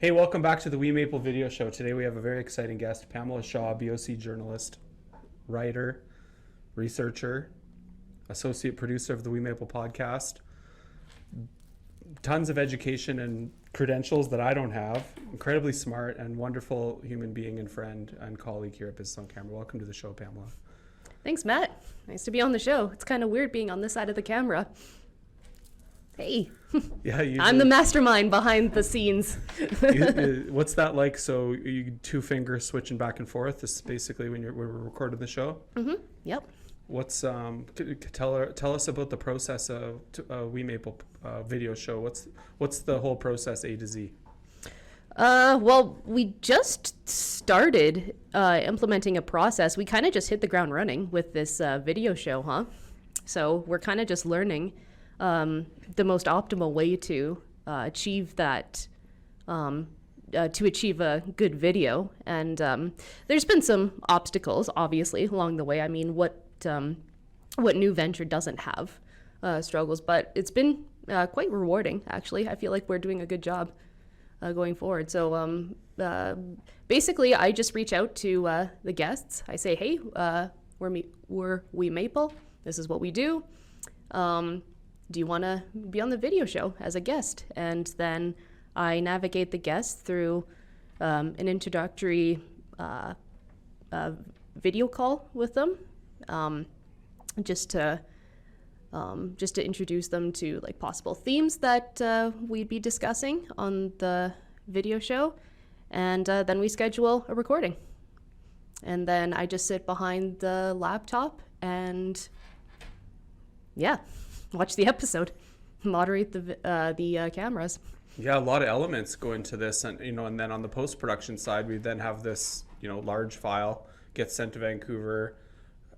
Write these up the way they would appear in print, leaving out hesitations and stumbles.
Hey, welcome back to the WeMaple video show. Today we have a very exciting guest, Pamela Shah, BOC journalist, writer, researcher, associate producer of the WeMaple podcast. Tons of education and credentials that I don't have. Incredibly smart and wonderful human being and friend and colleague here at Business on Camera. Welcome to the show, Pamela. Thanks, Matt. Nice to be on the show. It's kind of weird being on this side of the camera. Hey, Yeah, I'm the mastermind behind the scenes. What's that like? So you two fingers switching back and forth. This is basically when we're recording the show. Mm-hmm. Yep. What's tell us about the process of WeMaple video show. What's the whole process A to Z? Well, we just started implementing a process. We kind of just hit the ground running with this video show, huh? So we're kind of just learning the most optimal way to achieve that, to achieve a good video. And there's been some obstacles, obviously, along the way. I mean, what new venture doesn't have struggles? But it's been quite rewarding, actually. I feel like we're doing a good job going forward. So basically, I just reach out to the guests. I say, hey, we're WeMaple. This is what we do. Do you want to be on the video show as a guest? And then I navigate the guests through an introductory video call with them, just to introduce them to like possible themes that we'd be discussing on the video show, and then we schedule a recording. And then I just sit behind the laptop and watch the episode, moderate the cameras. Yeah, a lot of elements go into this, and and then on the post-production side, we then have this large file gets sent to Vancouver.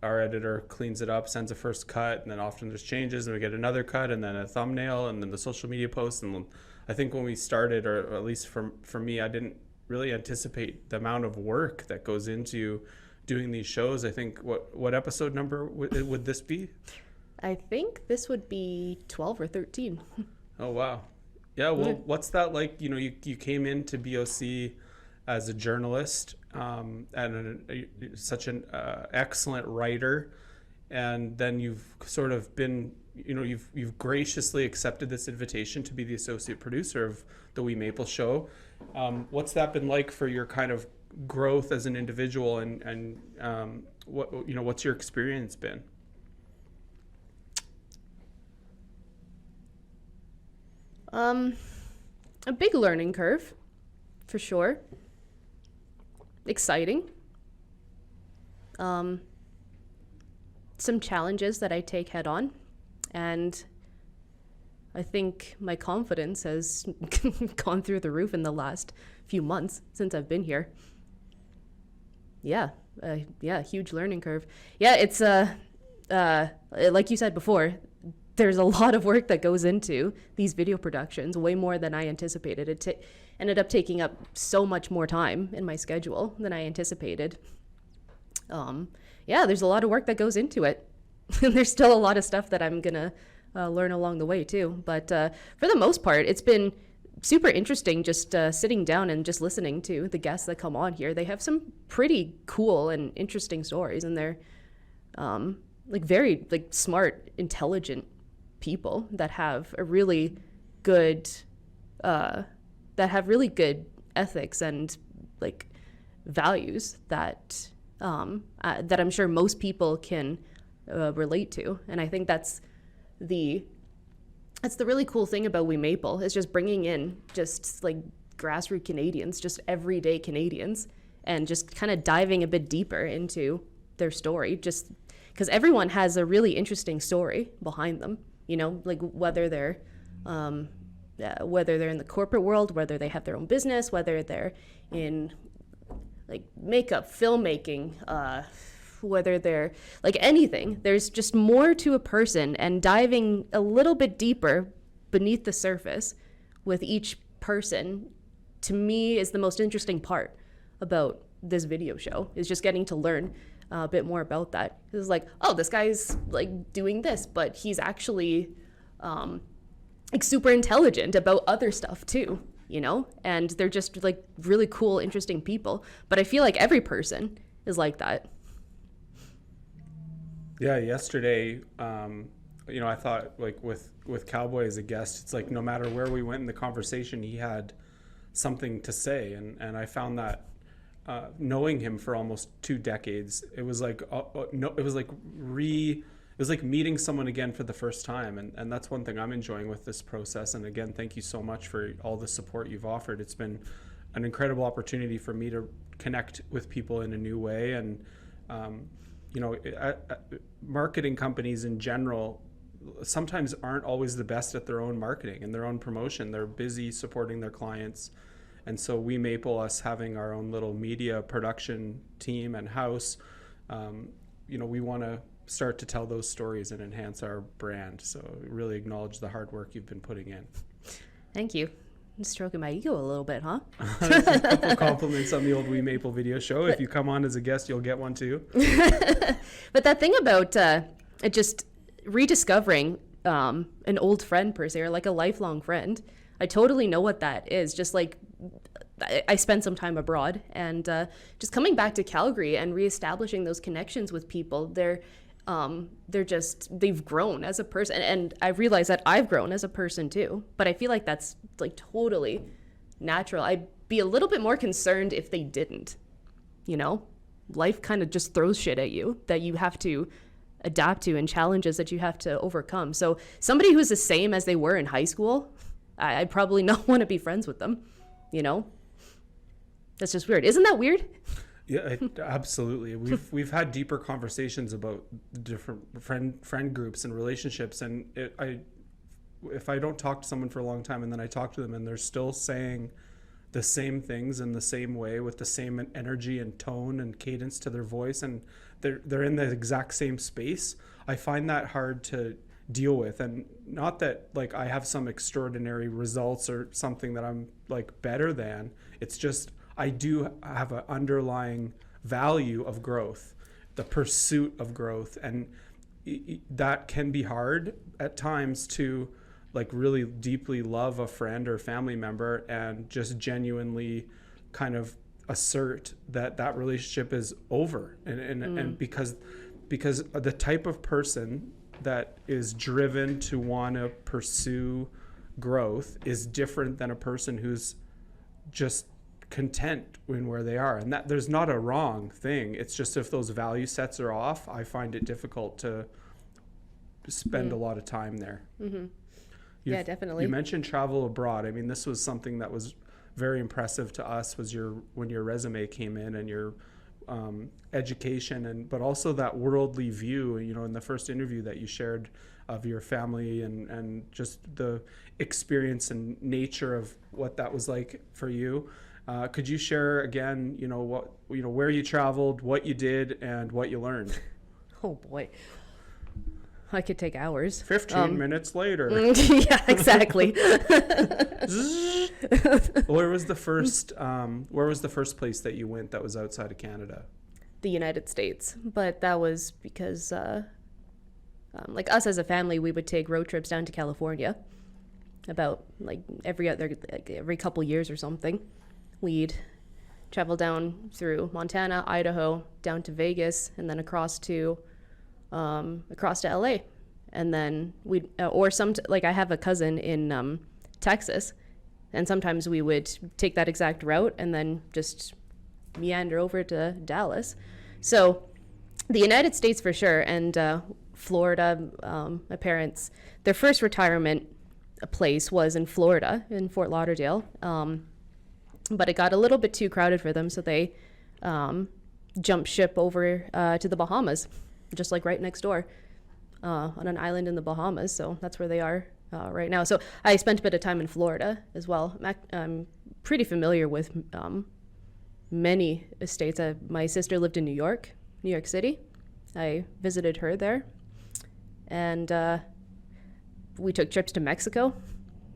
Our editor cleans it up, sends a first cut, and then often there's changes, and we get another cut, and then a thumbnail, and then the social media post. And I think when we started, or at least for me, I didn't really anticipate the amount of work that goes into doing these shows. I think what episode number would this be? I think this would be 12 or 13. Oh, wow. Yeah, well, what's that like? You came into BOC as a journalist and such an excellent writer, and then you've sort of been, you've graciously accepted this invitation to be the associate producer of the WeMaple show. What's that been like for your kind of growth as an individual, and what's your experience been? A big learning curve, for sure. Exciting. Some challenges that I take head on, and I think my confidence has gone through the roof in the last few months since I've been here. Yeah, huge learning curve. Yeah, it's like you said before, there's a lot of work that goes into these video productions, way more than I anticipated. It ended up taking up so much more time in my schedule than I anticipated. There's a lot of work that goes into it. And there's still a lot of stuff that I'm going to learn along the way too. But for the most part, it's been super interesting just sitting down and just listening to the guests that come on here. They have some pretty cool and interesting stories, and they're very smart, intelligent people that have a really good ethics and values that I'm sure most people can relate to. And I think that's the really cool thing about WeMaple, is just bringing in just grassroots Canadians, just everyday Canadians, and just kind of diving a bit deeper into their story, just because everyone has a really interesting story behind them. Whether they're in the corporate world, whether they have their own business, whether they're in makeup, filmmaking, whether they're anything. There's just more to a person, and diving a little bit deeper beneath the surface with each person, to me, is the most interesting part about this video show, is just getting to learn a bit more about that. It's this guy's doing this, but he's actually super intelligent about other stuff too. you know, and they're just like really cool, interesting people. But I feel like every person is like that. Yeah, yesterday, I thought like with Cowboy as a guest, it's like no matter where we went in the conversation, he had something to say, and I found that knowing him for almost 2 decades, it was like meeting someone again for the first time, and that's one thing I'm enjoying with this process. And again, thank you so much for all the support you've offered. It's been an incredible opportunity for me to connect with people in a new way, and marketing companies in general sometimes aren't always the best at their own marketing and their own promotion. They're busy supporting their clients. And so WeMaple, us having our own little media production team and house, we want to start to tell those stories and enhance our brand. So really acknowledge the hard work you've been putting in. Thank you. I'm stroking my ego a little bit, huh? A couple compliments on the old WeMaple video show. If you come on as a guest, you'll get one too. But that thing about just rediscovering an old friend per se, or like a lifelong friend, I totally know what that is. Just like I spent some time abroad, and just coming back to Calgary and reestablishing those connections with people. They've grown as a person, and I realize that I've grown as a person too. But I feel like that's like totally natural. I'd be a little bit more concerned if they didn't. You know, life kind of just throws shit at you that you have to adapt to, and challenges that you have to overcome. So somebody who's the same as they were in high school, I probably not want to be friends with them. You know, that's just weird. Isn't that weird? Yeah, absolutely. We've had deeper conversations about different friend groups and relationships, and if I don't talk to someone for a long time and then I talk to them and they're still saying the same things in the same way with the same energy and tone and cadence to their voice, and they're in the exact same space, I find that hard to deal with. And not that like I have some extraordinary results or something that I'm like better than. It's just I do have an underlying value of growth, the pursuit of growth, and that can be hard at times to like really deeply love a friend or family member and just genuinely kind of assert that relationship is over, and because the type of person that is driven to want to pursue growth is different than a person who's just content in where they are. And that there's not a wrong thing. It's just if those value sets are off, I find it difficult to spend a lot of time there. Mm-hmm. Yeah, definitely. You mentioned travel abroad. I mean, this was something that was very impressive to us, was when your resume came in and your education, but also that worldly view, in the first interview that you shared of your family and just the experience and nature of what that was like for you. Could you share again, where you traveled, what you did, and what you learned? Oh boy, I could take hours. 15 minutes later. Yeah, exactly. Where was the first place that you went that was outside of Canada? The United States, but that was because, like us as a family, we would take road trips down to California, about like every couple years or something. We'd travel down through Montana, Idaho, down to Vegas, and then across to LA. And then I have a cousin in Texas, and sometimes we would take that exact route and then just meander over to Dallas. So the United States for sure, and Florida. My parents, their first retirement place was in Florida, in Fort Lauderdale. But it got a little bit too crowded for them, so they jumped ship over to the Bahamas, just like right next door, on an island in the Bahamas. So that's where they are right now. So I spent a bit of time in Florida as well. I'm pretty familiar with many states. My sister lived in New York City. I visited her there. And we took trips to Mexico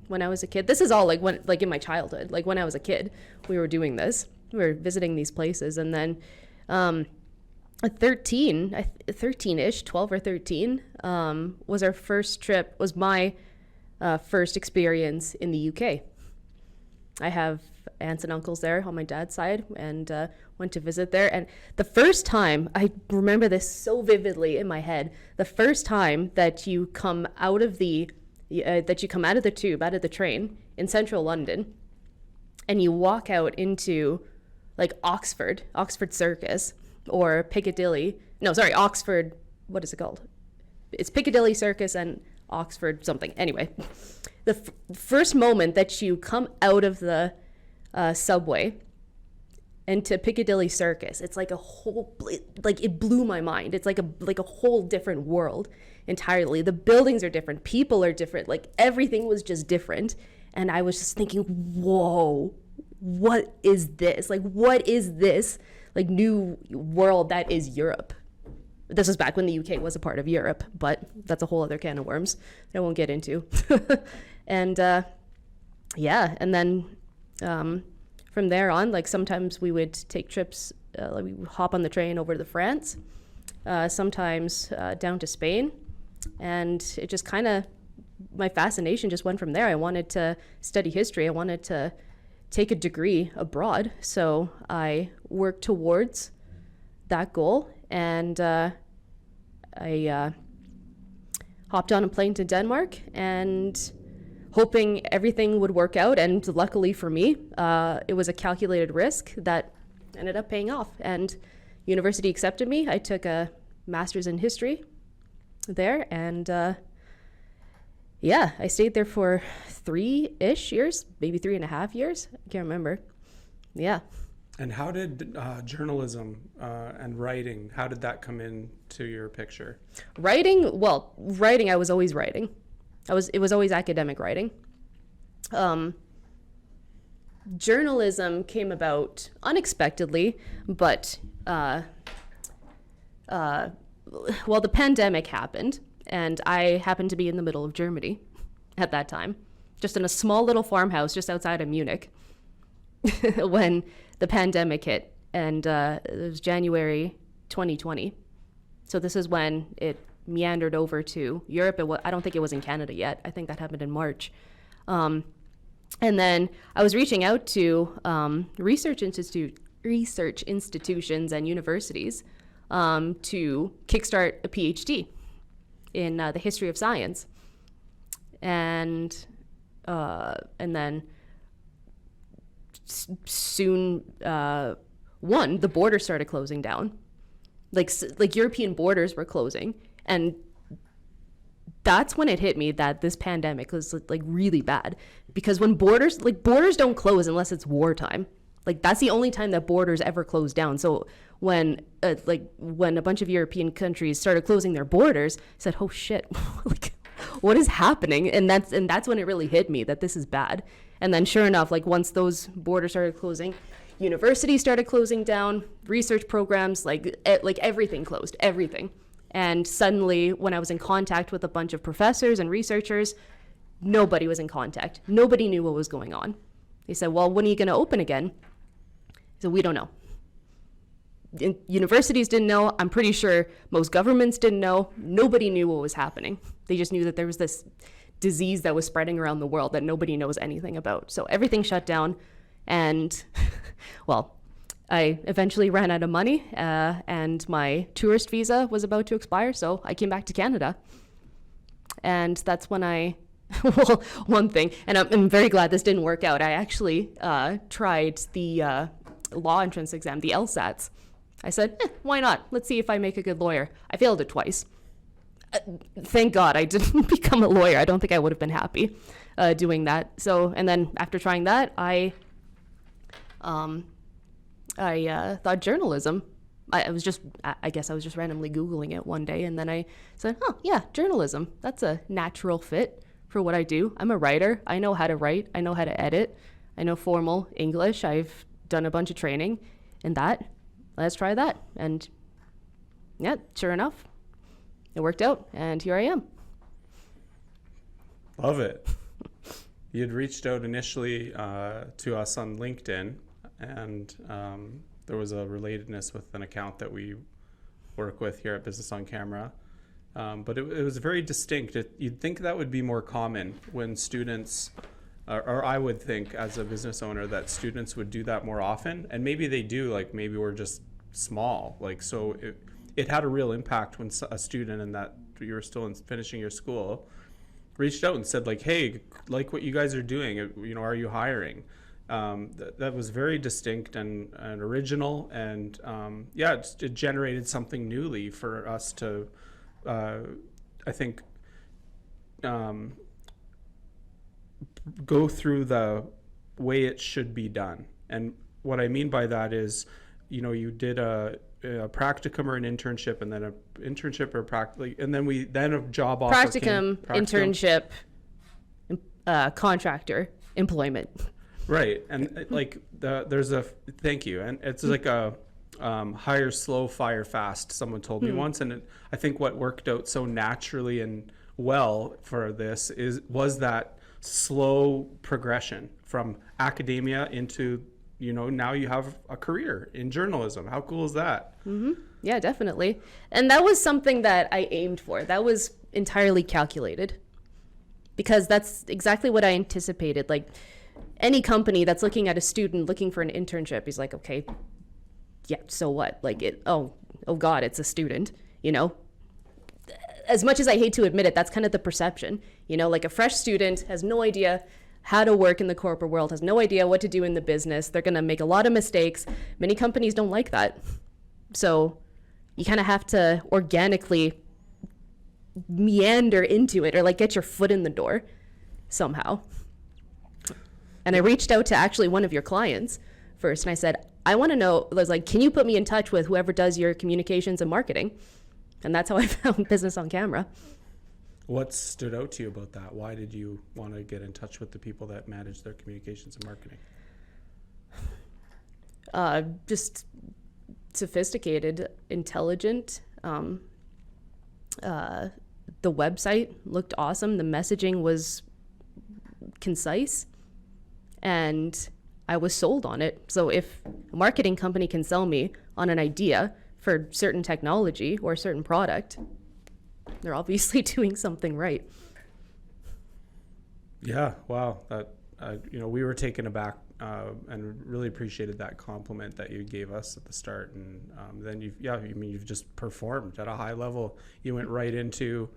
when I was a kid. This is all in my childhood. Like when I was a kid, we were doing this. We were visiting these places. And then at 13-ish, 12 or 13, was our first trip, was my first experience in the UK. I have aunts and uncles there on my dad's side, and went to visit there. And the first time, I remember this so vividly in my head, the first time that you come out of the tube, out of the train in central London, and you walk out into like Oxford Circus, or Piccadilly. No, sorry, Oxford. What is it called? It's Piccadilly Circus and Oxford something. Anyway, the first moment that you come out of the subway into Piccadilly Circus, it's like a whole, like it blew my mind. It's like a whole different world entirely. The buildings are different, people are different, like everything was just different. And I was just thinking, whoa, what is this? Like, what is this like new world that is Europe? This was back when the UK was a part of Europe, but that's a whole other can of worms that I won't get into. And yeah, and then from there on, like sometimes we would take trips, like we would hop on the train over to France, sometimes down to Spain, and it just kind of, my fascination just went from there. I wanted to study history. I wanted to take a degree abroad, so I worked towards that goal, and I hopped on a plane to Denmark, and hoping everything would work out, and luckily for me, it was a calculated risk that ended up paying off, and university accepted me. I took a master's in history there, and yeah, I stayed there for 3-ish years, maybe 3.5 years. I can't remember. Yeah. And how did journalism and writing, how did that come into your picture? Writing, I was always writing. It was always academic writing. Journalism came about unexpectedly, but the pandemic happened, and I happened to be in the middle of Germany at that time, just in a small little farmhouse just outside of Munich when the pandemic hit, and it was January 2020. So this is when it meandered over to Europe. I don't think it was in Canada yet. I think that happened in March. And then I was reaching out to research institutions and universities to kickstart a PhD in the history of science. And then soon, the borders started closing down. Like European borders were closing, and that's when it hit me that this pandemic was like really bad, because when borders don't close unless it's wartime. Like that's the only time that borders ever close down. So when a bunch of European countries started closing their borders, I said, "Oh shit, like what is happening?" And that's when it really hit me that this is bad. And then sure enough, like once those borders started closing, universities started closing down, research programs, like everything closed, everything. And suddenly, when I was in contact with a bunch of professors and researchers, nobody was in contact. Nobody knew what was going on. They said, "Well, when are you going to open again?" I said, "We don't know." Universities didn't know. I'm pretty sure most governments didn't know. Nobody knew what was happening. They just knew that there was this disease that was spreading around the world that nobody knows anything about. So everything shut down. And, well, I eventually ran out of money, and my tourist visa was about to expire, so I came back to Canada. And that's when well, one thing, and I'm very glad this didn't work out. I actually tried the law entrance exam, the LSATs. I said, why not? Let's see if I make a good lawyer. I failed it twice. Thank God I didn't become a lawyer. I don't think I would have been happy doing that. So, and then after trying that, I thought journalism. I guess I was just randomly Googling it one day, and then I said, "Oh yeah, journalism. That's a natural fit for what I do. I'm a writer. I know how to write. I know how to edit. I know formal English. I've done a bunch of training in that. Let's try that." And yeah, sure enough, it worked out, and here I am. Love it. You had reached out initially to us on LinkedIn, and there was a relatedness with an account that we work with here at Business on Camera. But it was very distinct. You'd think that would be more common when students or I would think as a business owner that students would do that more often, and maybe they do. Like maybe we're just small. Like so, it had a real impact when a student and that you were still finishing your school reached out and said like, hey, like what you guys are doing, are you hiring? That was very distinct and original, and it generated something newly for us to, I think, go through the way it should be done. And what I mean by that is, you did a practicum or an internship, and then an internship or and then a job offer. Practicum, internship, contractor, employment. Right, and like there's a thank you, and it's like a hire slow, fire fast. Someone told me once, and I think what worked out so naturally and well for this was that slow progression from academia into now you have a career in journalism. How cool is that? Mm-hmm. Yeah, definitely. And that was something that I aimed for. That was entirely calculated, because that's exactly what I anticipated. Like any company that's looking at a student looking for an internship, he's like, okay, yeah, so what? Like oh God, it's a student, As much as I hate to admit it, that's kind of the perception, like a fresh student has no idea how to work in the corporate world, has no idea what to do in the business. They're going to make a lot of mistakes. Many companies don't like that. So you kind of have to organically meander into it, or like get your foot in the door somehow. And I reached out to actually one of your clients first, and I said, I want to know, I was like, can you put me in touch with whoever does your communications and marketing? And that's how I found Business on Camera. What stood out to you about that? Why did you want to get in touch with the people that manage their communications and marketing? Just sophisticated, intelligent. The website looked awesome. The messaging was concise, and I was sold on it. So if a marketing company can sell me on an idea for certain technology or a certain product, they're obviously doing something right. Yeah, wow. That we were taken aback and really appreciated that compliment that you gave us at the start. And then you've just performed at a high level. You went right into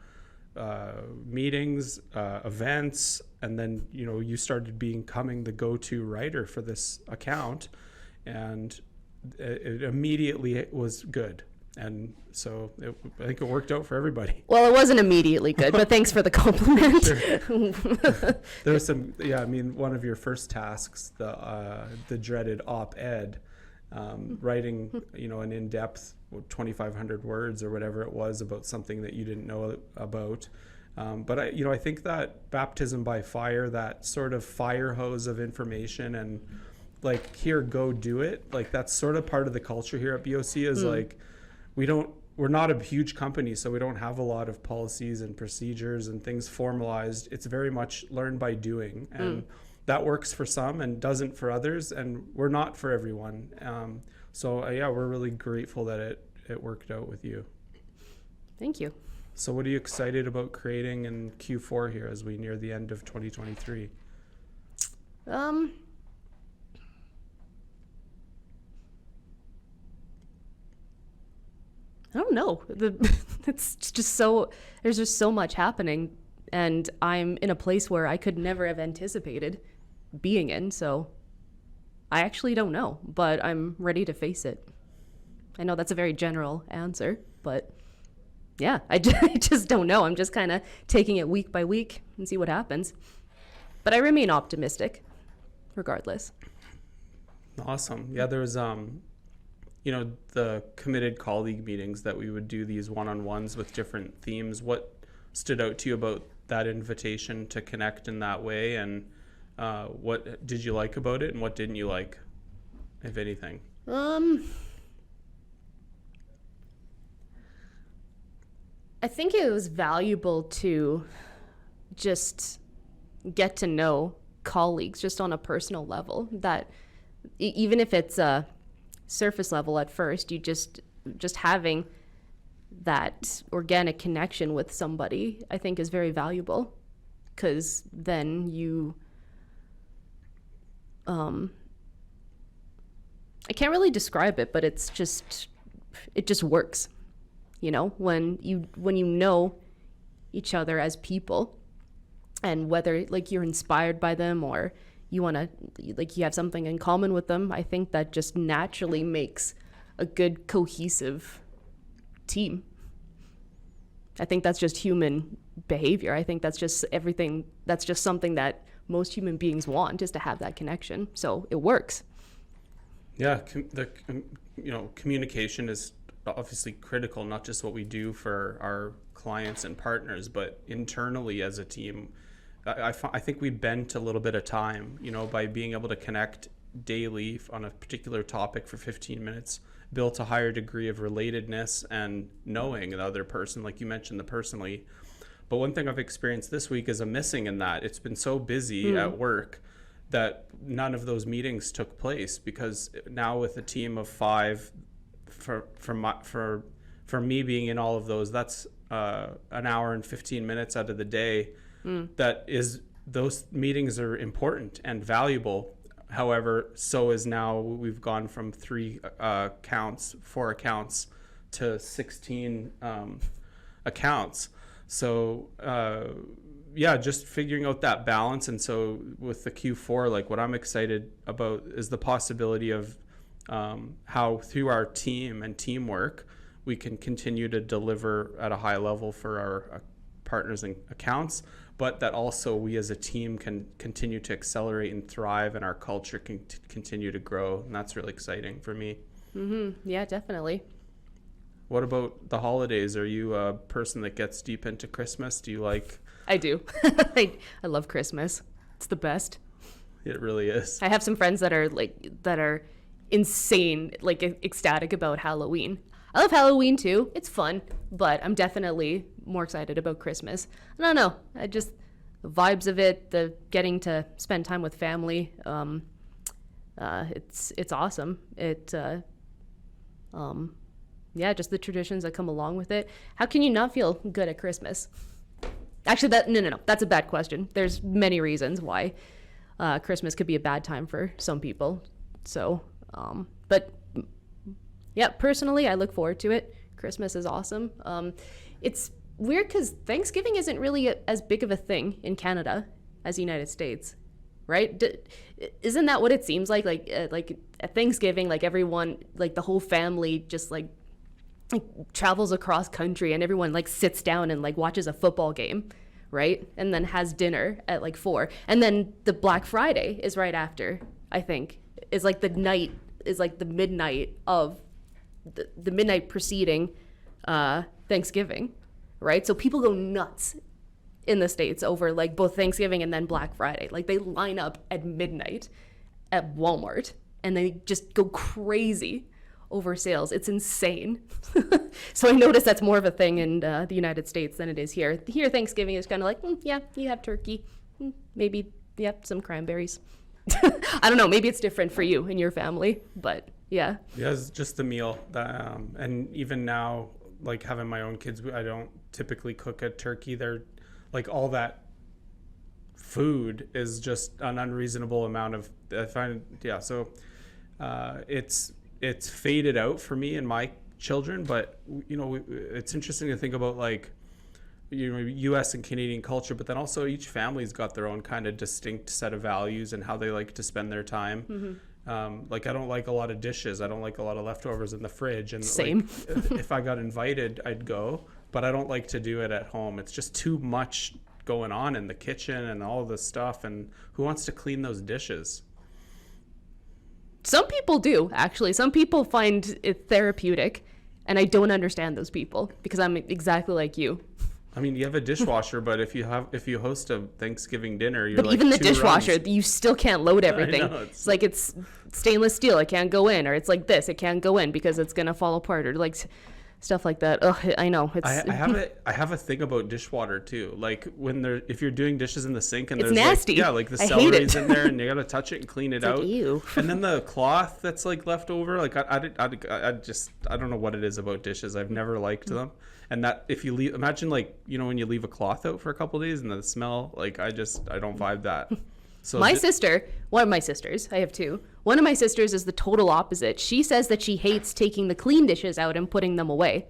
meetings, events, and then you started becoming the go-to writer for this account, and it immediately was good. And so I think it worked out for everybody. Well, it wasn't immediately good, but thanks for the compliment. There was some, one of your first tasks, the dreaded op-ed, writing, an in-depth 2,500 words or whatever it was about something that you didn't know about. But I think that baptism by fire, that sort of fire hose of information and like, here, go do it. Like, that's sort of part of the culture here at BOC is like, we're not a huge company, so we don't have a lot of policies and procedures and things formalized. It's very much learn by doing, and that works for some and doesn't for others, and we're not for everyone. We're really grateful that it worked out with you. Thank you. So what are you excited about creating in Q4 here as we near the end of 2023? I don't know. It's just there's just so much happening, and I'm in a place where I could never have anticipated being in. So I actually don't know, but I'm ready to face it. I know that's a very general answer, but yeah, I just don't know. I'm just kind of taking it week by week and see what happens. But I remain optimistic regardless. Awesome. Yeah, there was the committed colleague meetings that we would do, these one-on-ones with different themes. What stood out to you about that invitation to connect in that way, and what did you like about it and what didn't you like, if anything? I think it was valuable to just get to know colleagues just on a personal level, that even if it's a surface level at first, you just having that organic connection with somebody, I think, is very valuable, because then you I can't really describe it, but it just works. You know, when you know each other as people, and whether like you're inspired by them or you want to, like, you have something in common with them, I think that just naturally makes a good cohesive team. I think that's just human behavior. I think that's just everything. That's just something that most human beings want, is to have that connection. So it works. Yeah, communication is obviously critical, not just what we do for our clients and partners, but internally as a team. I think we bent a little bit of time, by being able to connect daily on a particular topic for 15 minutes, built a higher degree of relatedness and knowing the other person, like you mentioned, the personally. But one thing I've experienced this week is a missing in that. It's been so busy at work that none of those meetings took place, because now with a team of 5, for me being in all of those, that's an hour and 15 minutes out of the day. That is, those meetings are important and valuable. However, so is now we've gone from 4 accounts to 16 accounts. So just figuring out that balance. And so with the Q4, like, what I'm excited about is the possibility of how through our team and teamwork we can continue to deliver at a high level for our partners and accounts, but that also we as a team can continue to accelerate and thrive, and our culture can continue to grow. And that's really exciting for me. Yeah, definitely. What about the holidays? Are you a person that gets deep into Christmas? Do you like... I do. I love Christmas. It's the best. It really is. I have some friends that are insane, like ecstatic about Halloween. I love Halloween too. It's fun, but I'm definitely more excited about Christmas. I don't know. The vibes of it, the getting to spend time with family. It's awesome. Just the traditions that come along with it. How can you not feel good at Christmas? Actually, no. That's a bad question. There's many reasons why Christmas could be a bad time for some people. So, but yeah, personally, I look forward to it. Christmas is awesome. It's weird because Thanksgiving isn't really as big of a thing in Canada as the United States, right? Isn't that what it seems like? Like at Thanksgiving, like everyone, like the whole family just like travels across country, and everyone like sits down and like watches a football game, right? And then has dinner at like 4. And then the Black Friday is right after, I think. Is like the midnight of the midnight preceding Thanksgiving, right? So people go nuts in the States over like both Thanksgiving and then Black Friday. Like they line up at midnight at Walmart and they just go crazy over sales. It's insane. So I noticed that's more of a thing in the United States than it is here. Here, Thanksgiving is kind of like, yeah, you have turkey, maybe, some cranberries. I don't know. Maybe it's different for you and your family, but yeah. Yeah, it's just the meal. And even now, like having my own kids, I don't typically cook a turkey. They're like, all that food is just an unreasonable amount of, I find, so it's faded out for me and my children. But, it's interesting to think about like, U.S. and Canadian culture, but then also each family's got their own kind of distinct set of values and how they like to spend their time. Like I don't like a lot of dishes. I don't like a lot of leftovers in the fridge. And same. Like, if I got invited, I'd go, but I don't like to do it at home. It's just too much going on in the kitchen and all this stuff. And who wants to clean those dishes? Some people do, actually. Some people find it therapeutic, and I don't understand those people because I'm exactly like you. I mean, you have a dishwasher, but if you host a Thanksgiving dinner, you're but like even the 2 dishwasher, runs. You still can't load everything. I know, it's like it's stainless steel, it can't go in, or it's like this, it can't go in because it's gonna fall apart, or like stuff like that. Ugh, I know. It's I have a thing about dishwater too. Like if you're doing dishes in the sink and it's there's nasty. like the celery's in there and you gotta touch it and clean it out. Like, ew. And then the cloth that's like left over, like I don't know what it is about dishes. I've never liked them. And that if you imagine like when you leave a cloth out for a couple of days and the smell, like I don't vibe that. So My sister, one of my sisters, I have two. One of my sisters is the total opposite. She says that she hates taking the clean dishes out and putting them away.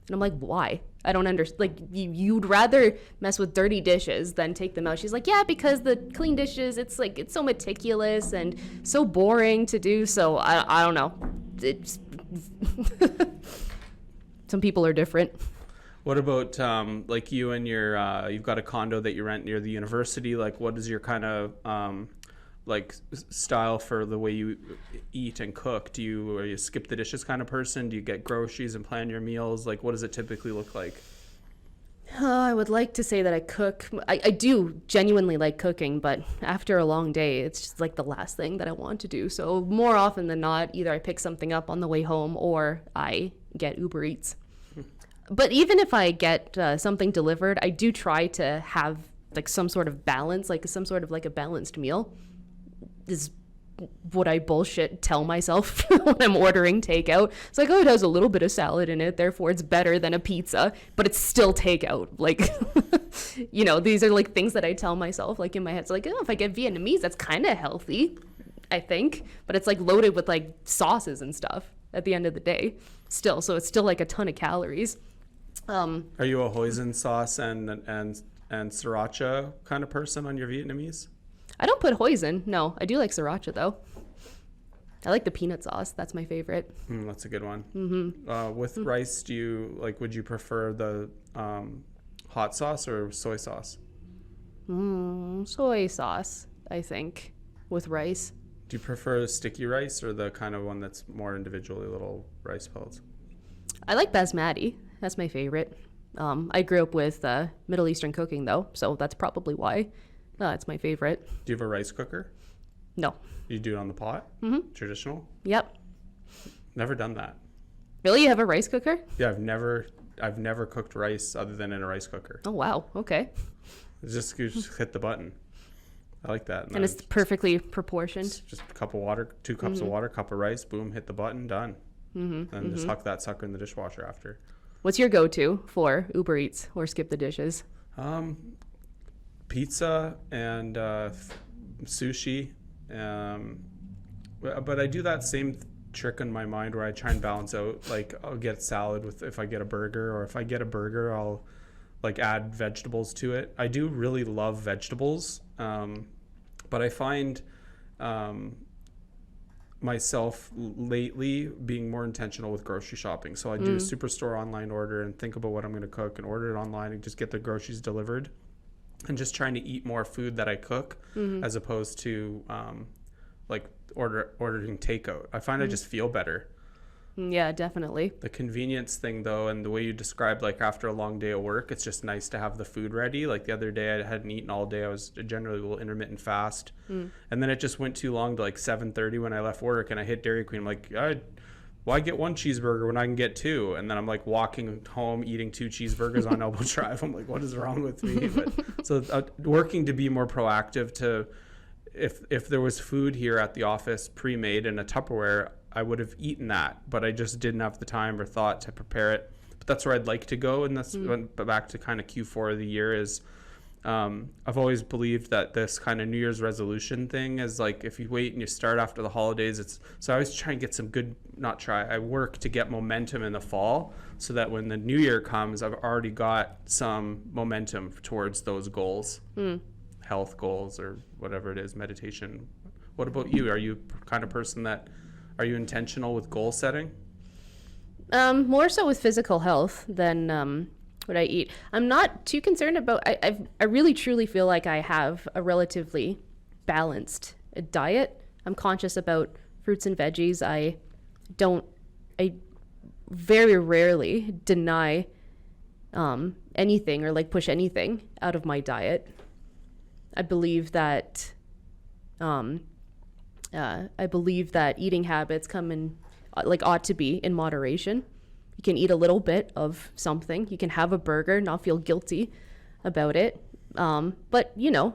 And I'm like, why? I don't understand. Like, you'd rather mess with dirty dishes than take them out. She's like, yeah, because the clean dishes, it's like, it's so meticulous and so boring to do. So I don't know. It's some people are different. What about like you and your you've got a condo that you rent near the university? Like, what is your kind of like style for the way you eat and cook? Are you skip the dishes kind of person? Do you get groceries and plan your meals? Like, what does it typically look like? I would like to say that I cook. I do genuinely like cooking, but after a long day, it's just like the last thing that I want to do. So more often than not, either I pick something up on the way home or I get Uber Eats. But even if I get something delivered, I do try to have like some sort of balance, like some sort of like a balanced meal. Is what I bullshit tell myself when I'm ordering takeout. It's like, oh, it has a little bit of salad in it, therefore it's better than a pizza, but it's still takeout. Like, you know, these are like things that I tell myself, like in my head. It's like, oh, if I get Vietnamese, that's kind of healthy, I think. But it's like loaded with like sauces and stuff at the end of the day still. So it's still like a ton of calories. Are you a hoisin sauce and sriracha kind of person on your Vietnamese? I don't put hoisin. No, I do like sriracha though. I like the peanut sauce. That's my favorite. That's a good one. Mm-hmm. With rice, would you prefer the hot sauce or soy sauce? Soy sauce, I think, with rice. Do you prefer sticky rice or the kind of one that's more individually little rice pellets? I like basmati. That's my favorite. I grew up with Middle Eastern cooking though, so that's probably why. It's my favorite. Do you have a rice cooker? No. You do it on the pot? Traditional? Yep. Never done that. Really? You have a rice cooker? Yeah, I've never cooked rice other than in a rice cooker. Oh, wow. Okay. You just hit the button. I like that. And it's perfectly proportioned. Just a cup of water, 2 cups of water, cup of rice, boom, hit the button, done. And just huck that sucker in the dishwasher after. What's your go-to for Uber Eats or skip the dishes? Pizza and sushi. But I do that same trick in my mind where I try and balance out. Like, I'll get salad if I get a burger, or if I get a burger, I'll like add vegetables to it. I do really love vegetables, but I find myself lately being more intentional with grocery shopping. So I do a Superstore online order and think about what I'm going to cook and order it online and just get the groceries delivered. And just trying to eat more food that I cook as opposed to like ordering takeout. I find I just feel better. Yeah, definitely. The convenience thing though, and the way you described, like after a long day of work, it's just nice to have the food ready. Like the other day I hadn't eaten all day. I was generally a little intermittent fast. And then it just went too long to like 7:30 when I left work, and I hit Dairy Queen. I'm like, why get 1 cheeseburger when I can get 2? And then I'm like walking home eating 2 cheeseburgers on Elbow Drive. I'm like, what is wrong with me? But so working to be more proactive to, if there was food here at the office pre-made in a Tupperware, I would have eaten that, but I just didn't have the time or thought to prepare it. But that's where I'd like to go. And that's back to kind of Q4 of the year is, I've always believed that this kind of New Year's resolution thing is like, if you wait and you start after the holidays, so I always try and get some good, I work to get momentum in the fall so that when the new year comes, I've already got some momentum towards those goals, health goals or whatever it is, meditation. What about you? Are you kind of person are you intentional with goal setting? More so with physical health than what I eat. I'm not too concerned about. I really truly feel like I have a relatively balanced diet. I'm conscious about fruits and veggies. I very rarely deny anything or like push anything out of my diet. I believe that eating habits come in ought to be in moderation. You can eat a little bit of something. You can have a burger, not feel guilty about it. But your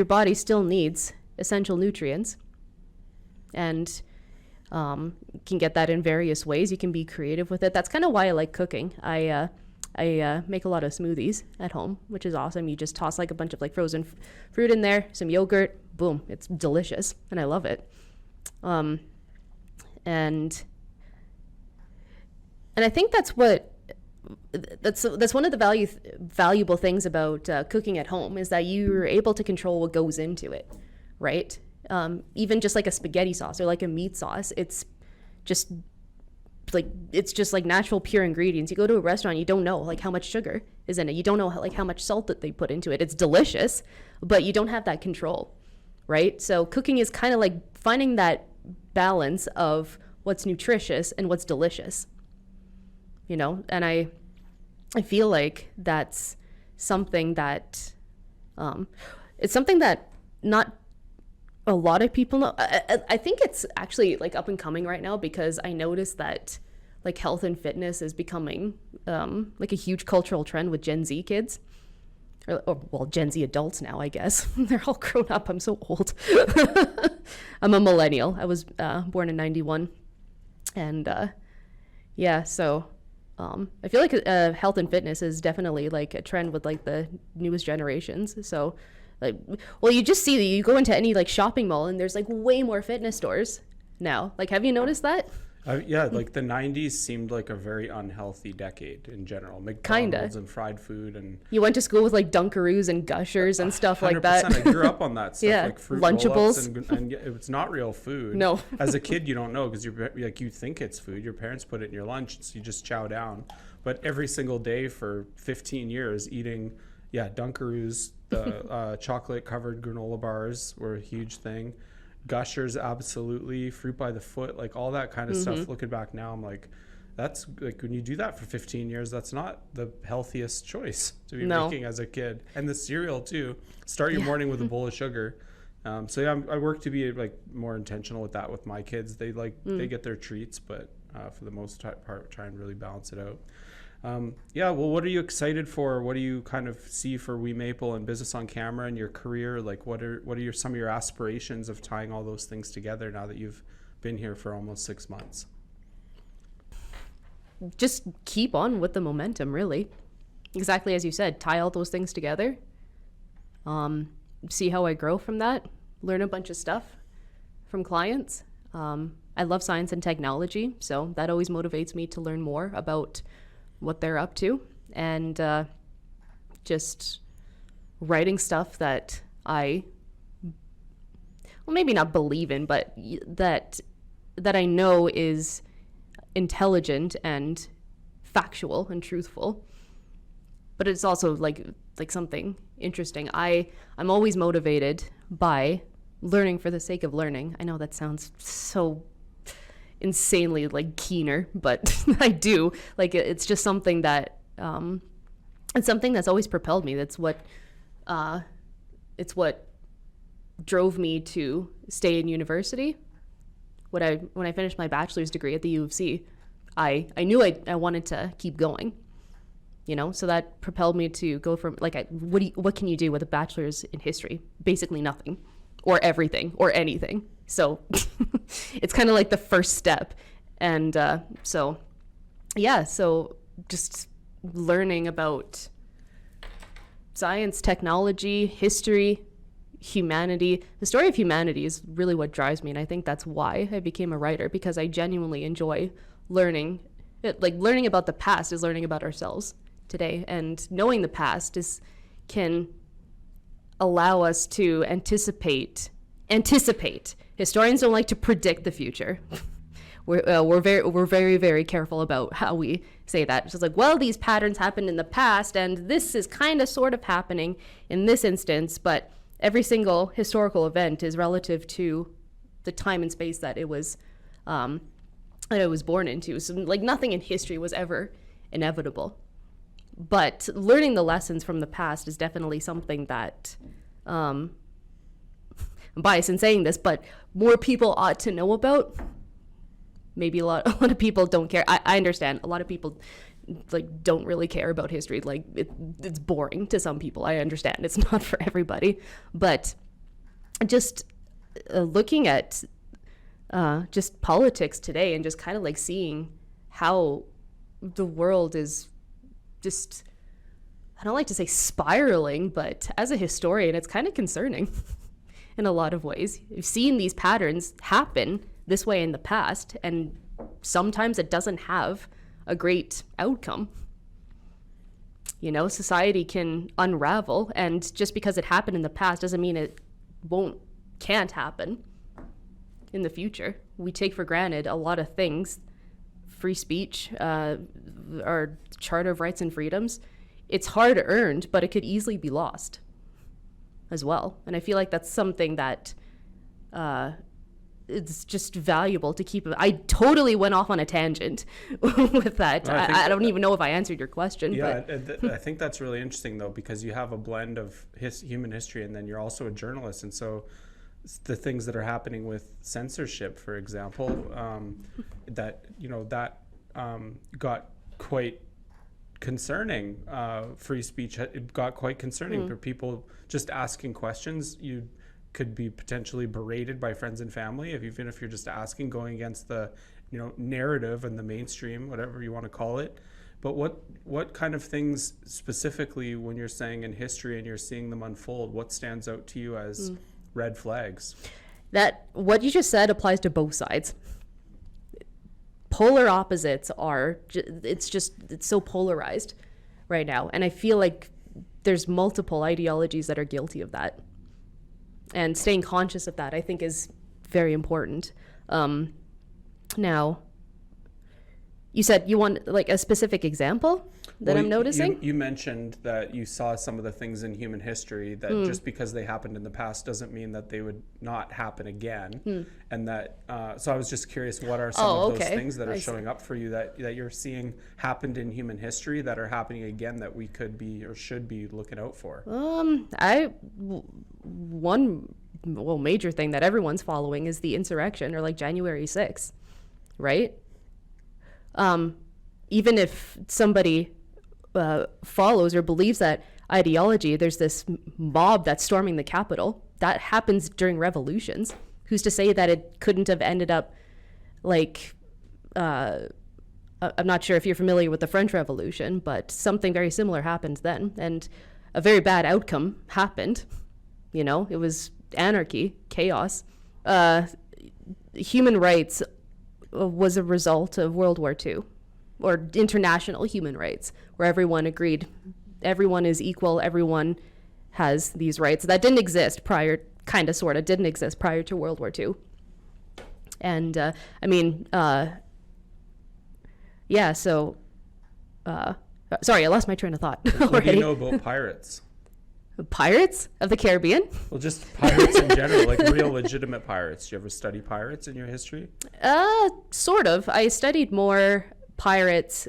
body still needs essential nutrients, and you can get that in various ways. You can be creative with it. That's kind of why I like cooking. I I make a lot of smoothies at home, which is awesome. You just toss like a bunch of like frozen fruit in there, some yogurt, boom, it's delicious, and I love it. And I think that's one of the valuable things about cooking at home, is that you're able to control what goes into it, right? Even just like a spaghetti sauce or like a meat sauce, it's just like natural, pure ingredients. You go to a restaurant, you don't know like how much sugar is in it. You don't know how much salt that they put into it. It's delicious, but you don't have that control, right? So cooking is kind of like finding that balance of what's nutritious and what's delicious, and I feel like that's something that it's something that not a lot of people know. I think it's actually like up and coming right now, because I noticed that like health and fitness is becoming like a huge cultural trend with Gen Z kids, or Gen Z adults now, I guess. They're all grown up. I'm so old. I'm a millennial. I was born in 91. And so I feel like health and fitness is definitely like a trend with like the newest generations. So like, well, you just see that you go into any like shopping mall and there's like way more fitness stores now. Like, have you noticed that? Yeah, like the 90s seemed like a very unhealthy decade in general. McDonald's and fried food, and you went to school with like Dunkaroos and Gushers and stuff like that. I grew up on that stuff, yeah. like fruit Lunchables, and it's not real food. No. As a kid, you don't know, because you think it's food. Your parents put it in your lunch, so you just chow down. But every single day for 15 years, eating Dunkaroos, the chocolate covered granola bars were a huge thing. Gushers, absolutely. Fruit by the foot, like all that kind of stuff. Looking back now, I'm like, that's like, when you do that for 15 years, that's not the healthiest choice to be making as a kid. And the cereal too. Start your morning with a bowl of sugar. I work to be like more intentional with that with my kids. They they get their treats, but for the most part, try and really balance it out. Well, what are you excited for? What do you kind of see for WeMaple and Business on Camera and your career? Like, what are some of your aspirations of tying all those things together now that you've been here for almost 6 months? Just keep on with the momentum, really. Exactly as you said, tie all those things together. See how I grow from that. Learn a bunch of stuff from clients. I love science and technology, so that always motivates me to learn more about what they're up to, and just writing stuff that I, well, maybe not believe in, but that I know is intelligent and factual and truthful. But it's also like something interesting. I'm always motivated by learning for the sake of learning. I know that sounds so insanely like keener, but I do. Like, it's just something that it's something that's always propelled me. That's what it's what drove me to stay in university. When I finished my bachelor's degree at the U of C, I knew I wanted to keep going, so that propelled me to go from like, what can you do with a bachelor's in history? Basically nothing, or everything, or anything. So it's kind of like the first step. And so just learning about science, technology, history, humanity. The story of humanity is really what drives me. And I think that's why I became a writer, because I genuinely enjoy learning. Learning about the past is learning about ourselves today. And knowing the past can allow us to anticipate. Historians don't like to predict the future. We're very, very careful about how we say that. It's just like, well, these patterns happened in the past, and this is kind of sort of happening in this instance, but every single historical event is relative to the time and space that it was born into. So like, nothing in history was ever inevitable. But learning the lessons from the past is definitely something that I'm biased in saying this, but more people ought to know about. Maybe a lot of people don't care. I understand a lot of people like don't really care about history. Like, it's boring to some people. I understand it's not for everybody, but just looking at just politics today and just kind of like seeing how the world is just, I don't like to say spiraling, but as a historian, it's kind of concerning in a lot of ways. You've seen these patterns happen this way in the past, and sometimes it doesn't have a great outcome. You know, society can unravel, and just because it happened in the past doesn't mean it can't happen in the future. We take for granted a lot of things, free speech, our Charter of Rights and Freedoms. It's hard earned, but it could easily be lost as well. And I feel like that's something that it's just valuable to keep. I totally went off on a tangent with that. No, I don't even know if I answered your question. Yeah, but I think that's really interesting, though, because you have a blend of human history, and then you're also a journalist. And so the things that are happening with censorship, for example, that got quite concerning. Free speech, it got quite concerning for people just asking questions. You could be potentially berated by friends and family even if you're just asking, going against the narrative and the mainstream, whatever you want to call it. But what kind of things specifically, when you're saying in history and you're seeing them unfold, what stands out to you as red flags? That what you just said applies to both sides. Polar opposites it's so polarized right now, and I feel like there's multiple ideologies that are guilty of that. And staying conscious of that, I think, is very important. Now, you said you want like a specific example that I'm noticing? You mentioned that you saw some of the things in human history that just because they happened in the past doesn't mean that they would not happen again. And that, so I was just curious, what are some of those things that are showing up for you that you're seeing happened in human history that are happening again that we could be or should be looking out for? One major thing that everyone's following is the insurrection, or like January 6th, right? Even if somebody follows or believes that ideology, there's this mob that's storming the Capitol. That happens during revolutions. Who's to say that it couldn't have ended up like, I'm not sure if you're familiar with the French Revolution, but something very similar happened then. And a very bad outcome happened. You know, it was anarchy, chaos. Human rights was a result of World War II, or international human rights, where everyone agreed everyone is equal, everyone has these rights. That didn't exist prior, didn't exist prior to World War II. And sorry, I lost my train of thought already. What do you know about pirates? Pirates of the Caribbean? Well, just pirates in general, like real legitimate pirates. Do you ever study pirates in your history? Sort of. I studied more pirates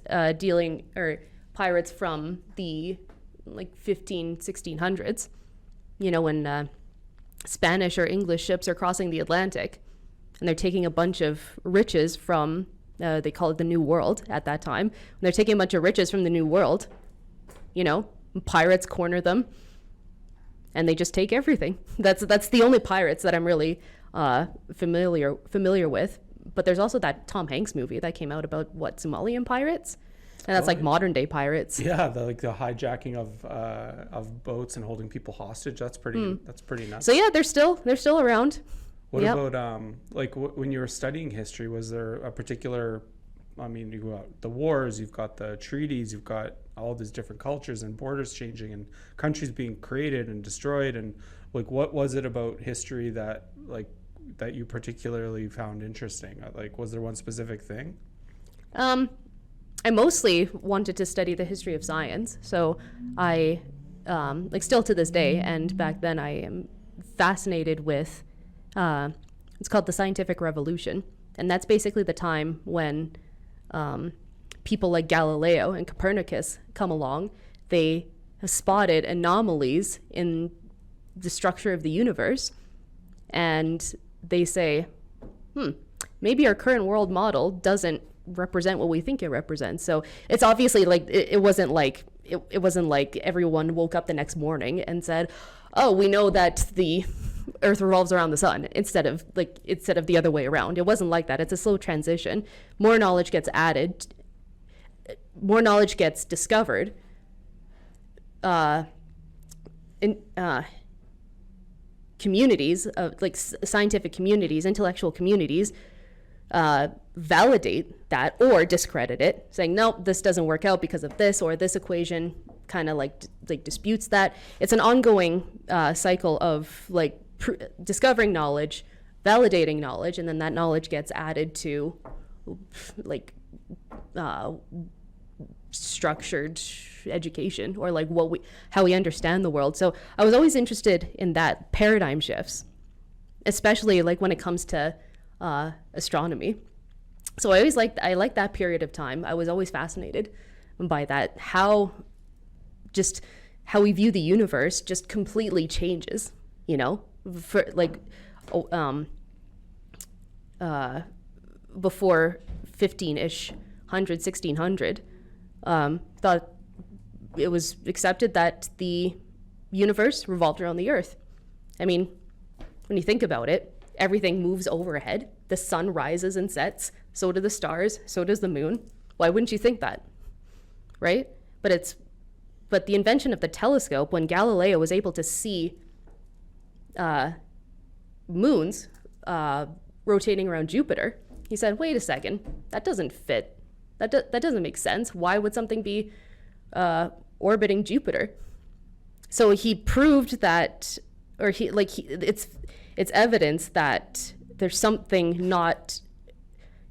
pirates from the 1600s, when Spanish or English ships are crossing the Atlantic and they're taking a bunch of riches from, they call it the New World at that time. When they're taking a bunch of riches from the New World, pirates corner them and they just take everything. That's the only pirates that I'm really familiar with. But there's also that Tom Hanks movie that came out about Somalian pirates, and that's modern day pirates. Yeah, the hijacking of boats and holding people hostage. That's pretty nuts. So yeah, they're still around. What about when you were studying history? Was there a particular? I mean, you've got the wars, you've got the treaties, you've got all these different cultures and borders changing and countries being created and destroyed, and what was it about history that you particularly found interesting? Was there one specific thing? I mostly wanted to study the history of science. So I, still to this day, and back then, I am fascinated with, it's called the Scientific Revolution. And that's basically the time when people like Galileo and Copernicus come along. They have spotted anomalies in the structure of the universe. And they say, maybe our current world model doesn't represent what we think it represents. So it's obviously it wasn't like everyone woke up the next morning and said, oh, we know that the Earth revolves around the sun instead of the other way around. It wasn't like that. It's a slow transition. More knowledge gets added. more knowledge gets discovered, communities, like scientific communities, intellectual communities, validate that or discredit it, saying, no, this doesn't work out because of this, or this equation kind of like disputes that. It's an ongoing cycle of like discovering knowledge, validating knowledge, and then that knowledge gets added to like structured education, or like how we understand the world. So I was always interested in that paradigm shifts, especially like when it comes to astronomy. So I like that period of time. I was always fascinated by that, how we view the universe just completely changes, for like before 1600 thought it was accepted that the universe revolved around the earth. I mean, when you think about it, everything moves overhead. The sun rises and sets, so do the stars, so does the moon. Why wouldn't you think that, right? But the invention of the telescope, when Galileo was able to see moons rotating around Jupiter, he said, wait a second, that doesn't fit. That doesn't make sense. Why would something be orbiting Jupiter? So he proved that, or it's evidence that there's something not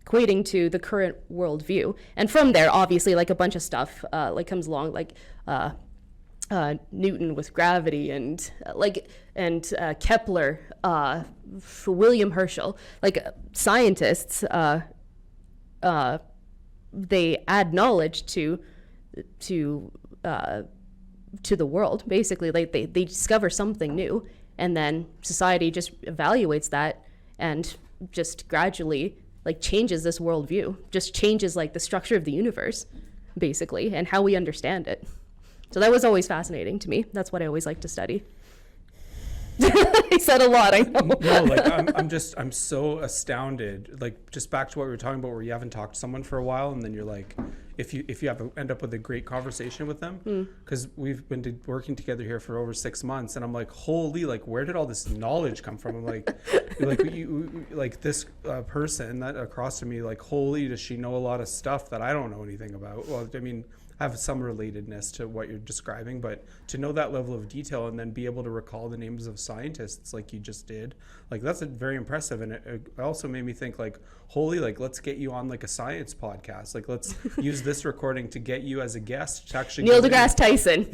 equating to the current worldview. And from there, obviously, like a bunch of stuff comes along, like Newton with gravity, and Kepler, William Herschel, like scientists. They add knowledge to the world. Basically, like they discover something new, and then society just evaluates that and just gradually like changes this worldview, just changes like the structure of the universe, basically, and how we understand it. So that was always fascinating to me. That's what I always liked to study. I said a lot, I know. No, like I'm so astounded. Like, just back to what we were talking about, where you haven't talked to someone for a while, and then you're like, if you end up with a great conversation with them, because we've been working together here for over 6 months, and I'm like, holy, like, where did all this knowledge come from? I'm like, this person that across to me, like, holy, does she know a lot of stuff that I don't know anything about? Well, I mean, have some relatedness to what you're describing, but to know that level of detail and then be able to recall the names of scientists like you just did, like that's very impressive. And it also made me think, like, holy, like, let's get you on like a science podcast. Like, let's use this recording to get you as a guest to actually Neil deGrasse Tyson.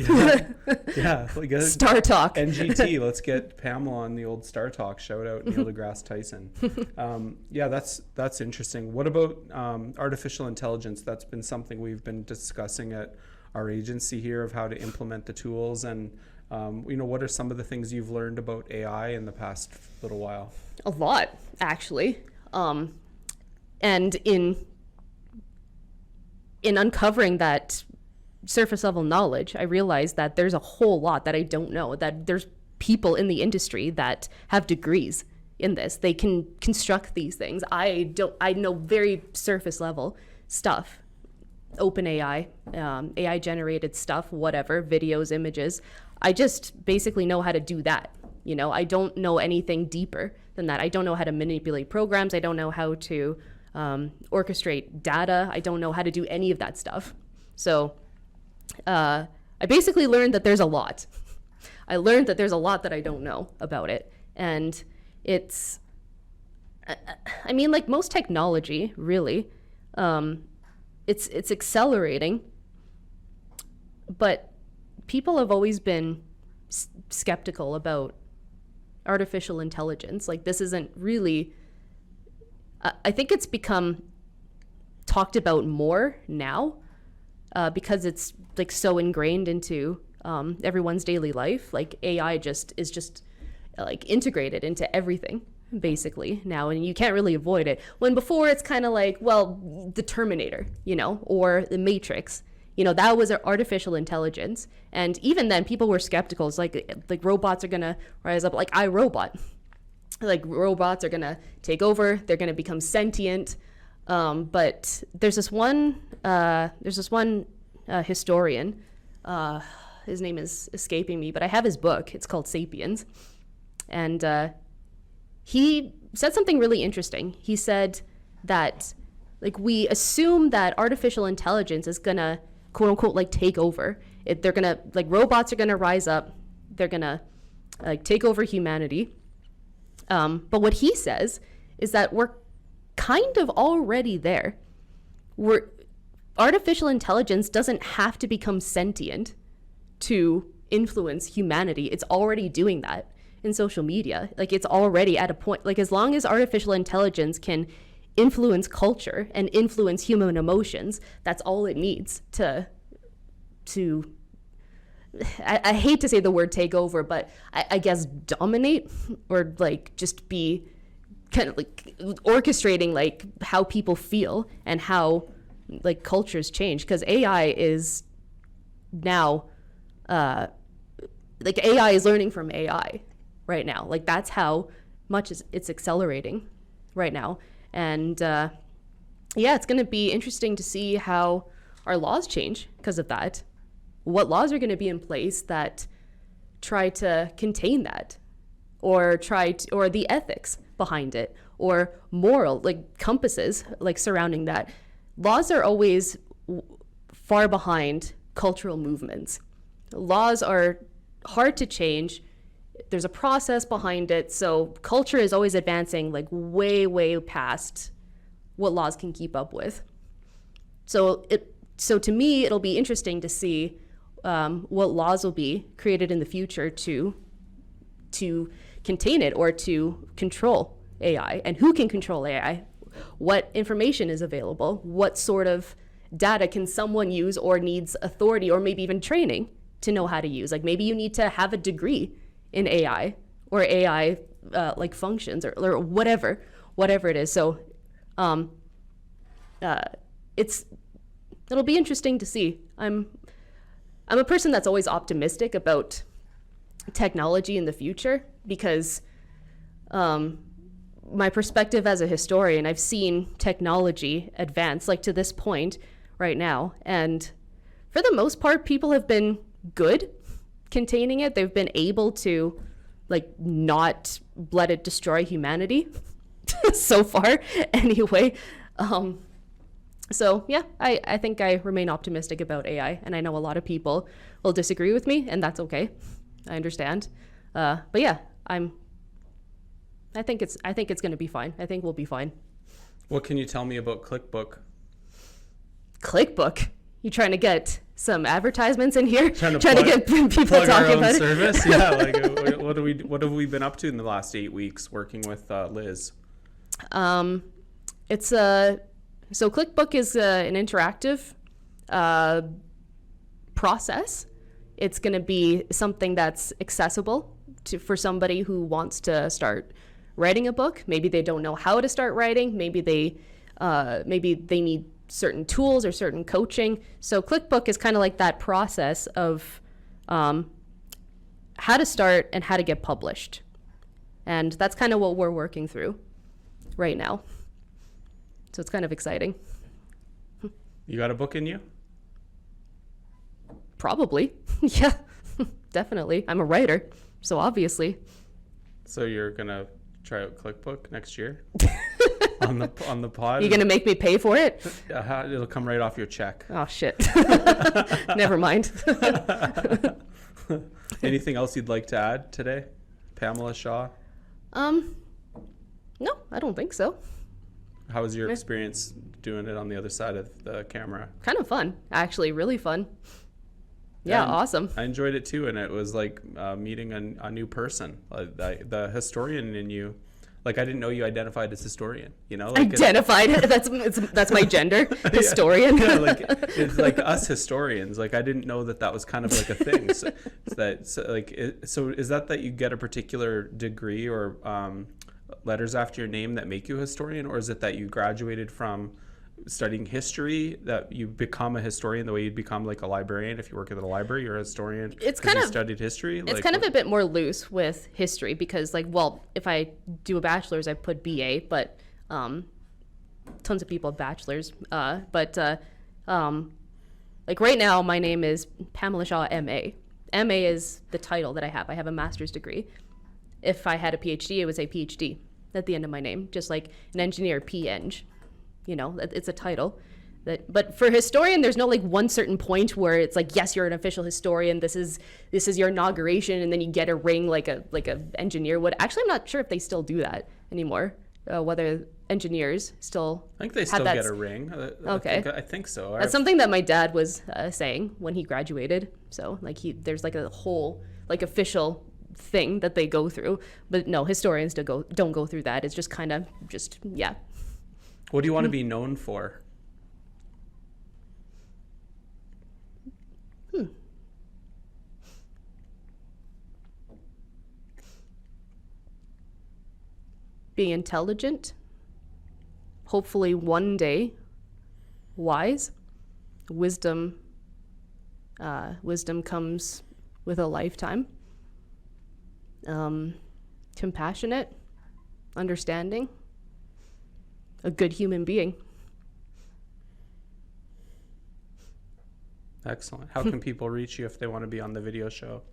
Yeah, like Star Talk. NGT. Let's get Pamela on the old Star Talk. Shout out Neil deGrasse Tyson. Yeah, that's interesting. What about artificial intelligence? That's been something we've been discussing at our agency here, of how to implement the tools, and what are some of the things you've learned about AI in the past little while? A lot, actually. And in uncovering that surface level knowledge, I realized that there's a whole lot that I don't know, that there's people in the industry that have degrees in this. They can construct these things. I know very surface level stuff. OpenAI, AI generated stuff, whatever, videos, images. I just basically know how to do that. I don't know anything deeper than that. I don't know how to manipulate programs. I don't know how to orchestrate data. I don't know how to do any of that stuff. So I basically learned that there's a lot. I learned that there's a lot that I don't know about it. And it's, I mean, like most technology, really, it's accelerating, but people have always been skeptical about artificial intelligence. Like, this isn't really, I think it's become talked about more now because it's like so ingrained into everyone's daily life. Like, AI is just like integrated into everything basically now, and you can't really avoid it. When before it's kind of like, well, the Terminator, or the Matrix, that was artificial intelligence. And even then people were skeptical. It's like robots are gonna rise up, like iRobot. Like, robots are gonna take over, they're gonna become sentient. But there's this one historian. His name is escaping me, but I have his book. It's called *Sapiens*, and he said something really interesting. He said that like we assume that artificial intelligence is gonna quote unquote like take over. They're gonna like robots are gonna rise up. They're gonna like take over humanity. But what he says is that we're kind of already there. Artificial intelligence doesn't have to become sentient to influence humanity. It's already doing that in social media. Like it's already at a point, like as long as artificial intelligence can influence culture and influence human emotions, that's all it needs to I hate to say the word take over, but I guess dominate, or like just be kind of like orchestrating like how people feel and how like cultures change. Because AI is now like AI is learning from AI right now. Like that's how much it's accelerating right now. And yeah, it's going to be interesting to see how our laws change because of that. What laws are going to be in place that try to contain that, or or the ethics behind it, or moral like compasses like surrounding that. Laws are always far behind cultural movements. Laws are hard to change. There's a process behind it. So culture is always advancing like way past what laws can keep up with. So to me, it'll be interesting to see what laws will be created in the future to contain it or to control AI, and who can control AI, what information is available, what sort of data can someone use or needs authority or maybe even training to know how to use. Like maybe you need to have a degree in AI or AI like functions or whatever it is. So it'll be interesting to see. I'm a person that's always optimistic about technology in the future because my perspective as a historian, I've seen technology advance like to this point right now. And for the most part, people have been good containing it. They've been able to like not let it destroy humanity so far anyway. So yeah, I think I remain optimistic about AI, and I know a lot of people will disagree with me, and that's okay. I understand. But yeah, I think it's going to be fine. I think we'll be fine. What can you tell me about ClickBook? ClickBook? You trying to get some advertisements in here? Trying to get people talking about service? It? Yeah. Like, what have we been up to in the last 8 weeks working with Liz? So ClickBook is an interactive process. It's going to be something that's accessible for somebody who wants to start writing a book. Maybe they don't know how to start writing. Maybe they need certain tools or certain coaching. So ClickBook is kind of like that process of how to start and how to get published. And that's kind of what we're working through right now. So it's kind of exciting. You got a book in you? Probably. Yeah, definitely. I'm a writer, so obviously. So you're going to try out ClickBook next year on the pod? You're going to make me pay for it? It'll come right off your check. Oh, shit. Never mind. Anything else you'd like to add today? Pamela Shah? No, I don't think so. How was your experience doing it on the other side of the camera? Kind of fun, actually, really fun. Yeah, awesome. I enjoyed it too, and it was like meeting a new person. The historian in you, like I didn't know you identified as historian. You know, like identified. That's my gender, historian. Yeah, like it's like us historians. Like I didn't know that was kind of like a thing. So is that you get a particular degree or letters after your name that make you a historian, or is it that you graduated from studying history that you become a historian the way you'd become like a librarian? If you work at the library, you're a historian. It's kind of studied history. It's kind of a bit more loose with history because if I do a bachelor's, I put BA, but tons of people have bachelors. Like right now, my name is Pamela Shah, MA. MA is the title that I have. I have a master's degree. If I had a PhD, it would say PhD at the end of my name, just like an engineer, PEng. It's a title. But for historian, there's no like one certain point where it's like, yes, you're an official historian. This is your inauguration, and then you get a ring like a engineer would. Actually, I'm not sure if they still do that anymore. Whether engineers still, I think they still get a ring. Okay, I think so. That's something that my dad was saying when he graduated. So like there's like a whole like official thing that they go through. But no, historians don't go through that. It's just kind of yeah. What do you want to be known for? Being intelligent, hopefully one day wise. Wisdom comes with a lifetime. Compassionate, understanding, a good human being. Excellent. How can people reach you if they want to be on the video show?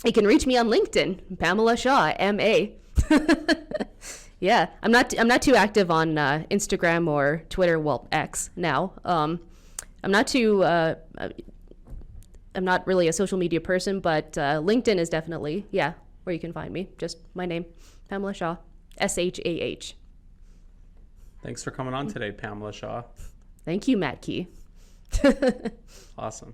You can reach me on LinkedIn, Pamela Shah, MA. Yeah, I'm not too active on Instagram or Twitter. Well, X now. I'm not really a social media person, but LinkedIn is definitely where you can find me. Just my name, Pamela Shah, SHAH. Thanks for coming on today, Pamela Shah. Thank you, Matt Key. Awesome.